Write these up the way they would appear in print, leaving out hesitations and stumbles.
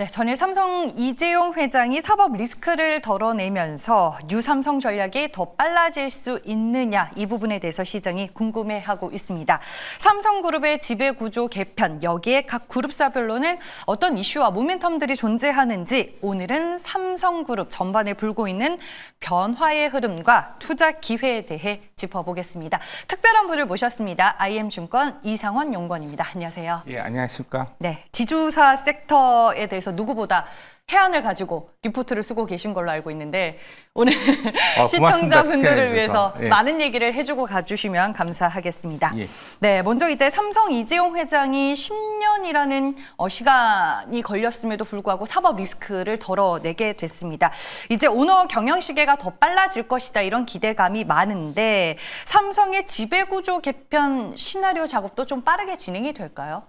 네, 전일 삼성 이재용 회장이 사법 리스크를 덜어내면서 뉴삼성 전략이 더 빨라질 수 있느냐, 이 부분에 대해서 시장이 궁금해하고 있습니다. 삼성그룹의 지배구조 개편, 여기에 각 그룹사별로는 어떤 이슈와 모멘텀들이 존재하는지, 오늘은 삼성그룹 전반에 불고 있는 변화의 흐름과 투자 기회에 대해 짚어보겠습니다. 특별한 분을 모셨습니다. IM증권 이상원 연구원입니다. 안녕하세요. 예, 안녕하십니까? 네, 지주사 섹터에 대해서 누구보다 해안을 가지고 리포트를 쓰고 계신 걸로 알고 있는데 오늘 시청자분들을 위해서 예. 많은 얘기를 해주고 가주시면 감사하겠습니다. 예. 네, 먼저 이제 삼성 이재용 회장이 10년이라는 시간이 걸렸음에도 불구하고 사법 리스크를 덜어내게 됐습니다. 이제 오너 경영 시계가 더 빨라질 것이다, 이런 기대감이 많은데 삼성의 지배구조 개편 시나리오 작업도 좀 빠르게 진행이 될까요?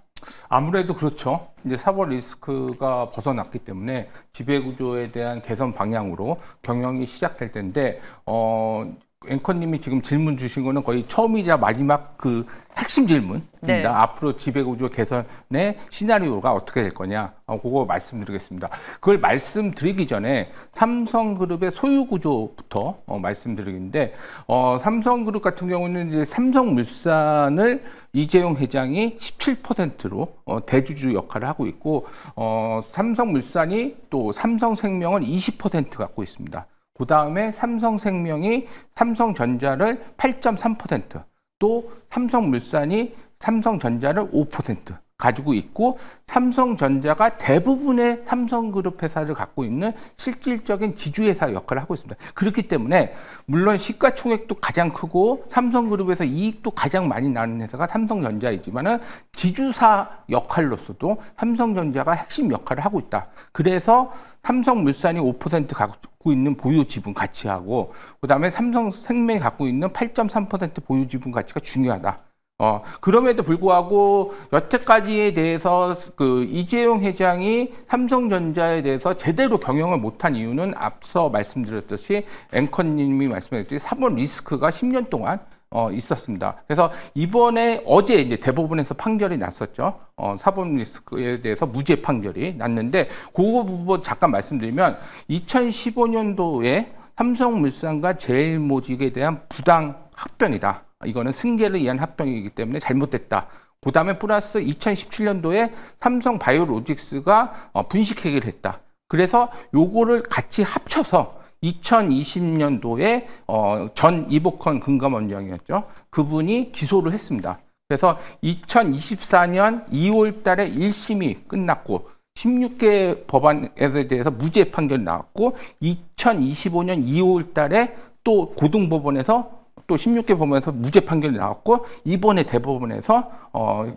아무래도 그렇죠. 이제 사법 리스크가 벗어났기 때문에 지배구조에 대한 개선 방향으로 경영이 시작될 텐데, 앵커님이 지금 질문 주신 거는 거의 처음이자 마지막 그 핵심 질문입니다. 네. 앞으로 지배구조 개선의 시나리오가 어떻게 될 거냐, 그거 말씀드리겠습니다. 그걸 말씀드리기 전에 삼성그룹의 소유구조부터 말씀드리겠는데, 삼성그룹 같은 경우는 이제 삼성물산을 이재용 회장이 17%로 대주주 역할을 하고 있고, 삼성물산이 또 삼성생명을 20% 갖고 있습니다. 그 다음에 삼성생명이 삼성전자를 8.3%, 또 삼성물산이 삼성전자를 5% 가지고 있고, 삼성전자가 대부분의 삼성그룹 회사를 갖고 있는 실질적인 지주회사 역할을 하고 있습니다. 그렇기 때문에 물론 시가총액도 가장 크고 삼성그룹에서 이익도 가장 많이 나는 회사가 삼성전자이지만은 지주사 역할로서도 삼성전자가 핵심 역할을 하고 있다. 그래서 삼성물산이 5% 갖고 있는 보유 지분 가치하고, 그다음에 삼성생명이 갖고 있는 8.3% 보유 지분 가치가 중요하다. 그럼에도 불구하고 여태까지에 대해서 그 이재용 회장이 삼성전자에 대해서 제대로 경영을 못한 이유는 앞서 말씀드렸듯이 앵커님이 말씀하셨듯이 사법 리스크가 10년 동안 있었습니다. 그래서 이번에 어제 이제 대법원에서 판결이 났었죠. 사법 리스크에 대해서 무죄 판결이 났는데, 그거 부분 잠깐 말씀드리면 2015년도에 삼성물산과 제일모직에 대한 부당 합병이다. 이거는 승계를 위한 합병이기 때문에 잘못됐다. 그 다음에 플러스 2017년도에 삼성바이오로직스가 분식회계를 했다. 그래서 요거를 같이 합쳐서 2020년도에 전 이복헌 금감원장이었죠. 그분이 기소를 했습니다. 그래서 2024년 2월 달에 1심이 끝났고 16개 법안에 대해서 무죄 판결이 나왔고, 2025년 2월 달에 또 고등법원에서 또 16개 법원에서 무죄 판결이 나왔고, 이번에 대법원에서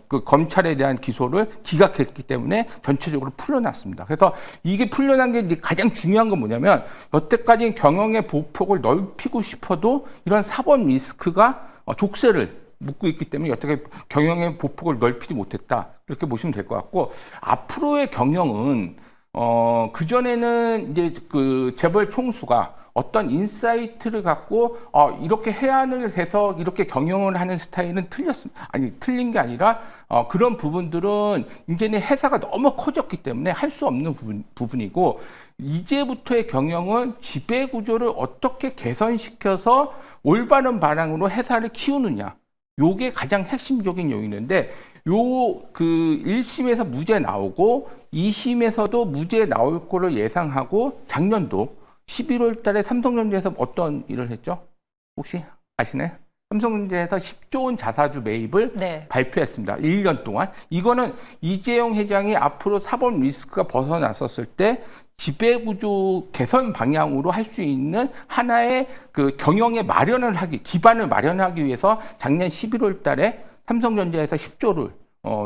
그 검찰에 대한 기소를 기각했기 때문에 전체적으로 풀려났습니다. 그래서 이게 풀려난 게 이제 가장 중요한 건 뭐냐면, 여태까지 경영의 보폭을 넓히고 싶어도 이런 사법 리스크가 족쇄를 묶고 있기 때문에 여태까지 경영의 보폭을 넓히지 못했다, 이렇게 보시면 될 것 같고, 앞으로의 경영은 그전에는 이제 그 재벌 총수가 어떤 인사이트를 갖고 이렇게 해안을 해서 이렇게 경영을 하는 스타일은 틀린 게 아니라 그런 부분들은 이제는 회사가 너무 커졌기 때문에 할 수 없는 부분이고, 이제부터의 경영은 지배 구조를 어떻게 개선시켜서 올바른 방향으로 회사를 키우느냐, 요게 가장 핵심적인 요인인데, 그 1심에서 무죄 나오고 2심에서도 무죄 나올 거를 예상하고, 작년도 11월 달에 삼성전자에서 어떤 일을 했죠? 혹시 아시나요? 삼성전자에서 10조 원 자사주 매입을 발표했습니다. 1년 동안. 이거는 이재용 회장이 앞으로 사법 리스크가 벗어났었을 때 지배구조 개선 방향으로 할 수 있는 하나의 그 경영의 기반을 마련하기 위해서 작년 11월 달에 삼성전자에서 10조를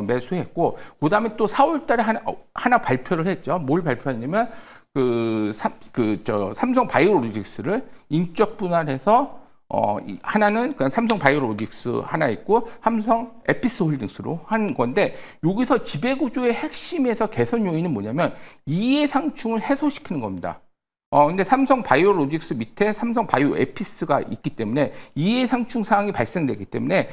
매수했고, 그 다음에 또 4월 달에 하나 발표를 했죠. 뭘 발표했냐면, 삼성 바이오로직스를 인적 분할해서 하나는 그냥 삼성 바이오로직스 하나 있고 삼성 에피스 홀딩스로 한 건데, 여기서 지배구조의 핵심에서 개선 요인은 뭐냐면 이해상충을 해소시키는 겁니다. 근데 삼성 바이오로직스 밑에 삼성 바이오 에피스가 있기 때문에 이해상충 사항이 발생되기 때문에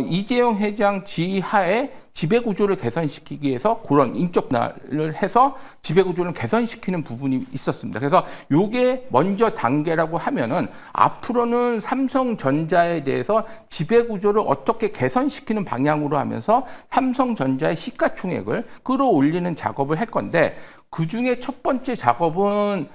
이재용 회장 지하에 지배구조를 개선시키기 위해서 그런 인적 분할을 해서 지배구조를 개선시키는 부분이 있었습니다. 그래서 요게 먼저 단계라고 하면은 앞으로는 삼성전자에 대해서 지배구조를 어떻게 개선시키는 방향으로 하면서 삼성전자의 시가총액을 끌어올리는 작업을 할 건데 그 중에 첫 번째 작업은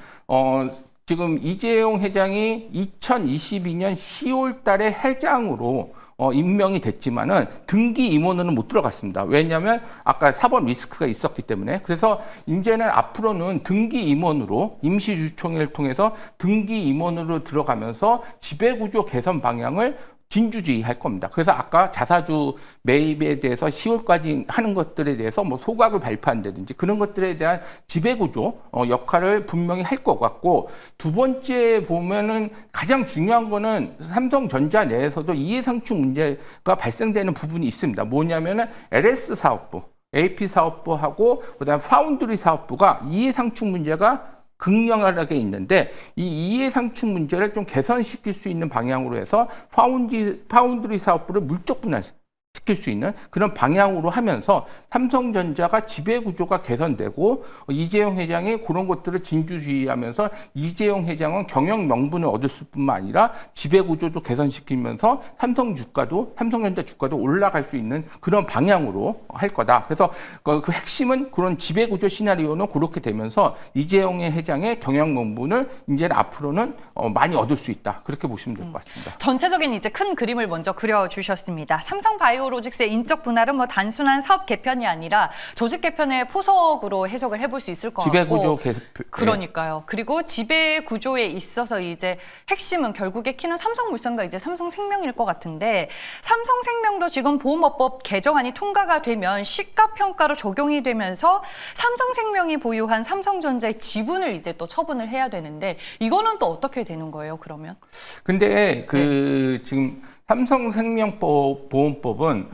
지금 이재용 회장이 2022년 10월 달에 회장으로 임명이 됐지만은 등기 임원으로는 못 들어갔습니다. 왜냐하면 아까 사법 리스크가 있었기 때문에. 그래서 이제는 앞으로는 등기 임원으로 임시주총회를 통해서 등기 임원으로 들어가면서 지배구조 개선 방향을 진주지휘할 겁니다. 그래서 아까 자사주 매입에 대해서 10월까지 하는 것들에 대해서 뭐 소각을 발표한다든지 그런 것들에 대한 지배구조 역할을 분명히 할 것 같고, 두 번째 보면은 가장 중요한 거는 삼성전자 내에서도 이해상충 문제가 발생되는 부분이 있습니다. 뭐냐면은 LS 사업부, AP 사업부하고 그다음 파운드리 사업부가 이해상충 문제가 극명하게 있는데 이 이해상충 문제를 좀 개선시킬 수 있는 방향으로 해서 파운드리 사업부를 물적 분할시킬 수 있는 그런 방향으로 하면서 삼성전자가 지배구조가 개선되고 이재용 회장이 그런 것들을 진주지휘하면서 이재용 회장은 경영 명분을 얻을 뿐만 아니라 지배구조도 개선시키면서 삼성전자 주가도 올라갈 수 있는 그런 방향으로 할 거다. 그래서 그 핵심은 그런 지배구조 시나리오는 그렇게 되면서 이재용 회장의 경영 명분을 이제는 앞으로는 많이 얻을 수 있다. 그렇게 보시면 될 것 같습니다. 전체적인 이제 큰 그림을 먼저 그려주셨습니다. 삼성 바이오로직스의 인적 분할은 뭐 단순한 사업 개편이 아니라 조직 개편의 포석으로 해석을 해볼 수 있을 것 같고. 지배구조 개선. 그러니까요. 그리고 지배구조에 있어서 이제 핵심은 결국에 키는 삼성물산과 이제 삼성생명일 것 같은데, 삼성생명도 지금 보험업법 개정안이 통과가 되면 시가평가로 적용이 되면서 삼성생명이 보유한 삼성전자의 지분을 이제 또 처분을 해야 되는데, 이거는 또 어떻게 되는 거예요, 그러면? 근데 지금 삼성생명보험법은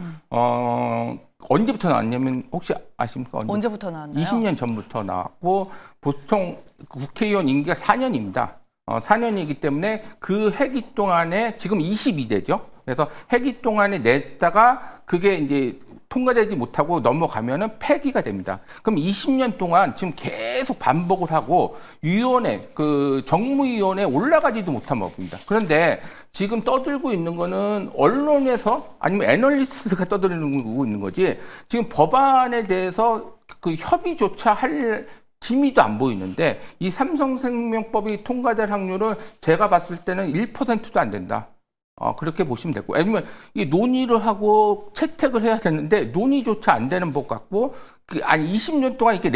언제부터 나왔냐면 혹시 아십니까? 언제부터 나왔나요? 20년 전부터 나왔고 보통 국회의원 임기가 4년입니다. 4년이기 때문에 그 회기 동안에 지금 22대죠. 그래서 회기 동안에 냈다가 그게 이제 통과되지 못하고 넘어가면은 폐기가 됩니다. 그럼 20년 동안 지금 계속 반복을 하고 정무위원회에 올라가지도 못한 법입니다. 그런데 지금 떠들고 있는 거는 언론에서 아니면 애널리스트가 떠들고 있는 거지, 지금 법안에 대해서 그 협의조차 할 기미도 안 보이는데, 이 삼성생명법이 통과될 확률은 제가 봤을 때는 1%도 안 된다. 그렇게 보시면 되고, 아니면 이 논의를 하고 채택을 해야 되는데 논의조차 안 되는 법 같고, 20년 동안 이게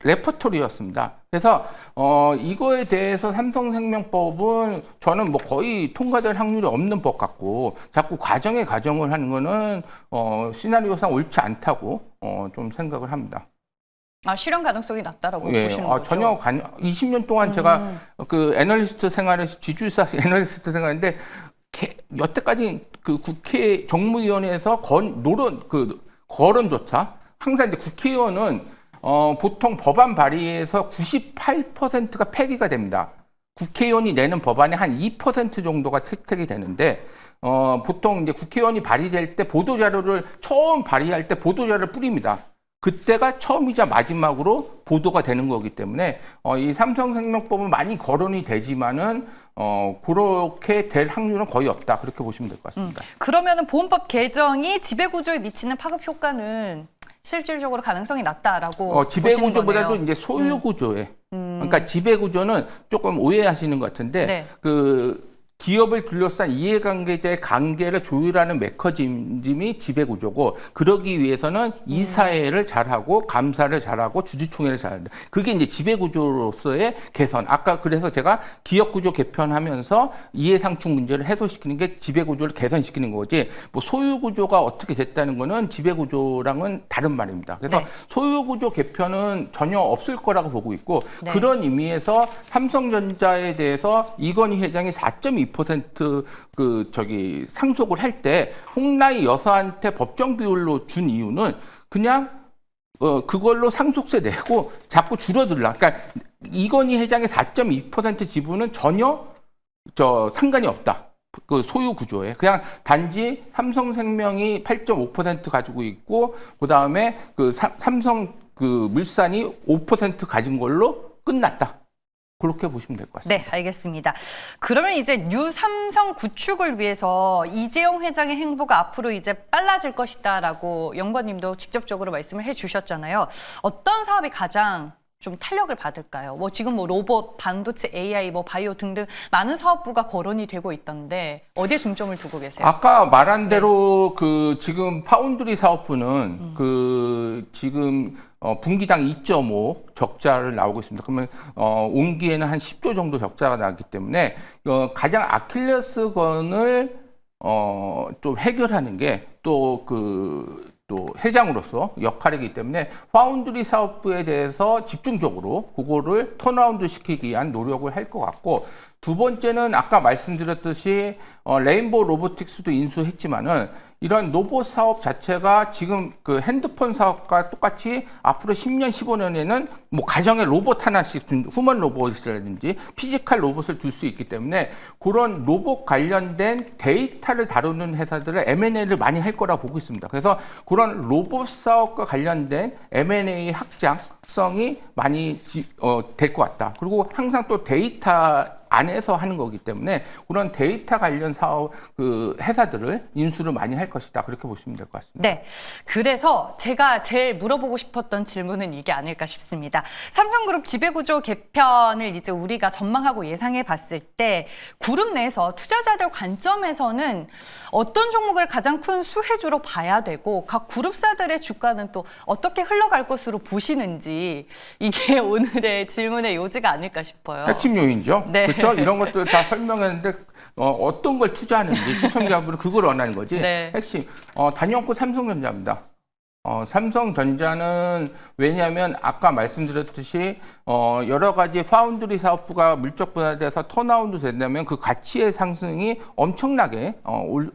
레퍼토리였습니다. 그래서 이거에 대해서 삼성생명법은 저는 뭐 거의 통과될 확률이 없는 법 같고, 자꾸 가정을 하는 거는 시나리오상 옳지 않다고 좀 생각을 합니다. 실현 가능성이 낮다라고 보시는 거죠? 전혀 20년 동안 제가 그 애널리스트 생활에서 지주사 애널리스트 생활인데 여태까지 그 국회 정무위원회에서 거론조차 항상 이제 국회의원은 보통 법안 발의에서 98%가 폐기가 됩니다. 국회의원이 내는 법안의 한 2% 정도가 채택이 되는데, 보통 이제 국회의원이 발의될 때 처음 발의할 때 보도자료를 뿌립니다. 그때가 처음이자 마지막으로 보도가 되는 거기 때문에 이 삼성생명법은 많이 거론이 되지만은 그렇게 될 확률은 거의 없다, 그렇게 보시면 될 것 같습니다. 그러면은 보험법 개정이 지배구조에 미치는 파급 효과는 실질적으로 가능성이 낮다라고 지배구조보다도 이제 소유구조에 그러니까 지배구조는 조금 오해하시는 것 같은데, 네. 기업을 둘러싼 이해관계자의 관계를 조율하는 메커니즘이 지배구조고, 그러기 위해서는 이사회를 잘하고 감사를 잘하고 주주총회를 잘한다. 그게 이제 지배구조로서의 개선. 아까 그래서 제가 기업구조 개편하면서 이해상충 문제를 해소시키는 게 지배구조를 개선시키는 거지, 뭐 소유구조가 어떻게 됐다는 거는 지배구조랑은 다른 말입니다. 그래서 네. 소유구조 개편은 전혀 없을 거라고 보고 있고, 네. 그런 의미에서 삼성전자에 대해서 이건희 회장이 4.2% 상속을 할 때 홍라희 여사한테 법정 비율로 준 이유는 그냥 그걸로 상속세 내고 자꾸 줄어들라. 그러니까 이건희 회장의 4.2% 지분은 전혀 상관이 없다. 그 소유 구조에 그냥 단지 삼성생명이 8.5% 가지고 있고 그다음에 그 삼성 그 물산이 5% 가진 걸로 끝났다. 그렇게 보시면 될 것 같습니다. 네, 알겠습니다. 그러면 이제 뉴 삼성 구축을 위해서 이재용 회장의 행보가 앞으로 이제 빨라질 것이다라고 연구원님도 직접적으로 말씀을 해주셨잖아요. 어떤 사업이 가장 좀 탄력을 받을까요? 뭐 지금 뭐 로봇, 반도체, AI, 뭐 바이오 등등 많은 사업부가 거론이 되고 있던데 어디에 중점을 두고 계세요? 아까 말한 대로 그 지금 파운드리 사업부는 그 지금 분기당 2.5 적자를 나오고 있습니다. 그러면 온기에는 한 10조 정도 적자가 나기 때문에 가장 아킬레스건을 좀 해결하는 게 또 회장으로서 역할이기 때문에 파운드리 사업부에 대해서 집중적으로 그거를 턴어라운드 시키기 위한 노력을 할 것 같고, 두 번째는 아까 말씀드렸듯이 레인보우 로보틱스도 인수했지만은 이런 로봇 사업 자체가 지금 그 핸드폰 사업과 똑같이 앞으로 10년, 15년에는 뭐 가정에 로봇 하나씩 후먼 로봇이라든지 피지컬 로봇을 줄 수 있기 때문에 그런 로봇 관련된 데이터를 다루는 회사들을 M&A를 많이 할 거라 보고 있습니다. 그래서 그런 로봇 사업과 관련된 M&A 확장성이 많이 될 것 같다. 그리고 항상 또 데이터 안에서 하는 거기 때문에 그런 데이터 관련 사업 그 회사들을 인수를 많이 할 것이다. 그렇게 보시면 될 것 같습니다. 네. 그래서 제가 제일 물어보고 싶었던 질문은 이게 아닐까 싶습니다. 삼성그룹 지배구조 개편을 이제 우리가 전망하고 예상해 봤을 때 그룹 내에서 투자자들 관점에서는 어떤 종목을 가장 큰 수혜주로 봐야 되고 각 그룹사들의 주가는 또 어떻게 흘러갈 것으로 보시는지 이게 오늘의 질문의 요지가 아닐까 싶어요. 핵심 요인이죠. 네. 그렇죠? 이런 것들 다 설명했는데 어떤 걸 투자하는지 시청자분은 그걸 원하는 거지. 네. 핵심 단연코 삼성전자입니다. 삼성전자는 왜냐하면 아까 말씀드렸듯이 여러 가지 파운드리 사업부가 물적 분할돼서 턴어라운드 된다면 그 가치의 상승이 엄청나게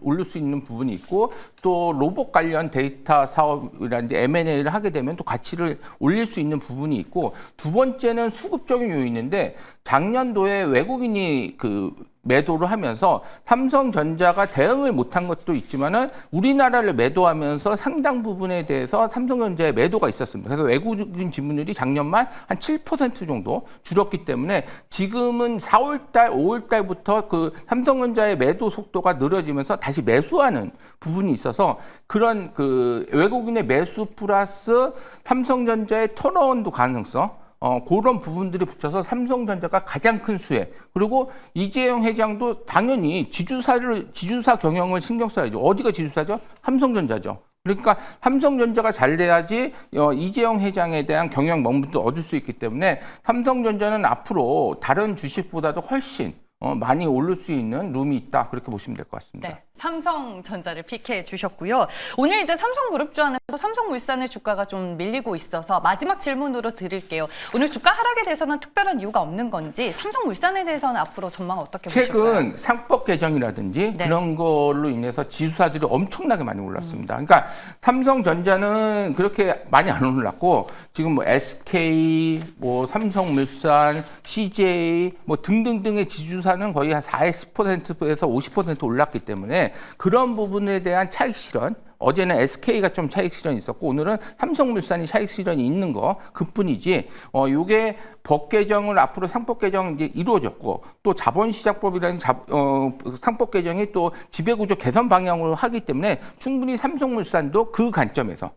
오를 수 있는 부분이 있고, 또 로봇 관련 데이터 사업이라든지 M&A를 하게 되면 또 가치를 올릴 수 있는 부분이 있고, 두 번째는 수급적인 요인인데 작년도에 외국인이 그 매도를 하면서 삼성전자가 대응을 못한 것도 있지만은 우리나라를 매도하면서 상당 부분에 대해서 삼성전자의 매도가 있었습니다. 그래서 외국인 지분율이 작년만 한 7% 정도 줄었기 때문에 지금은 4월달, 5월달부터 그 삼성전자의 매도 속도가 느려지면서 다시 매수하는 부분이 있어서 그런 그 외국인의 매수 플러스 삼성전자의 턴어라운드 가능성, 그런 부분들이 붙여서 삼성전자가 가장 큰 수혜. 그리고 이재용 회장도 당연히 지주사 경영을 신경 써야죠. 어디가 지주사죠? 삼성전자죠. 그러니까 삼성전자가 잘 돼야지 이재용 회장에 대한 경영 명분도 얻을 수 있기 때문에 삼성전자는 앞으로 다른 주식보다도 훨씬 많이 오를 수 있는 룸이 있다. 그렇게 보시면 될 것 같습니다. 네, 삼성전자를 픽해 주셨고요. 오늘 이제 삼성그룹주 안에서 삼성물산의 주가가 좀 밀리고 있어서 마지막 질문으로 드릴게요. 오늘 주가 하락에 대해서는 특별한 이유가 없는 건지, 삼성물산에 대해서는 앞으로 전망 어떻게 보실까요? 최근 상법 개정이라든지 네. 그런 걸로 인해서 지수사들이 엄청나게 많이 올랐습니다. 그러니까 삼성전자는 그렇게 많이 안 올랐고 지금 뭐 SK, 뭐 삼성물산, CJ 뭐 등등등의 지주사는 거의 한 40%에서 50% 올랐기 때문에 그런 부분에 대한 차익 실현, 어제는 SK가 좀 차익 실현이 있었고 오늘은 삼성물산이 차익 실현이 있는 거 그뿐이지, 요게 법 개정을 앞으로 상법 개정이 이제 이루어졌고 또 자본시장법이라는 상법 개정이 또 지배구조 개선 방향으로 하기 때문에 충분히 삼성물산도 그 관점에서,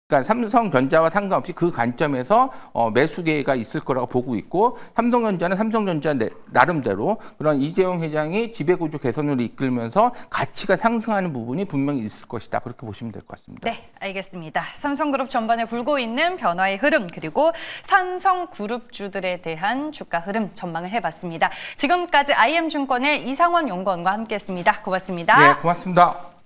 그러니까 삼성전자와 상관없이 그 관점에서 매수 기회가 있을 거라고 보고 있고, 삼성전자는 삼성전자 나름대로 그런 이재용 회장이 지배구조 개선을 이끌면서 가치가 상승하는 부분이 분명히 있을 것이다. 그렇게 보시면 될 것 같습니다. 네, 알겠습니다. 삼성그룹 전반에 불고 있는 변화의 흐름, 그리고 삼성그룹주들에 대한 주가 흐름 전망을 해봤습니다. 지금까지 IM증권의 이상원 연구원과 함께했습니다. 고맙습니다. 네, 고맙습니다.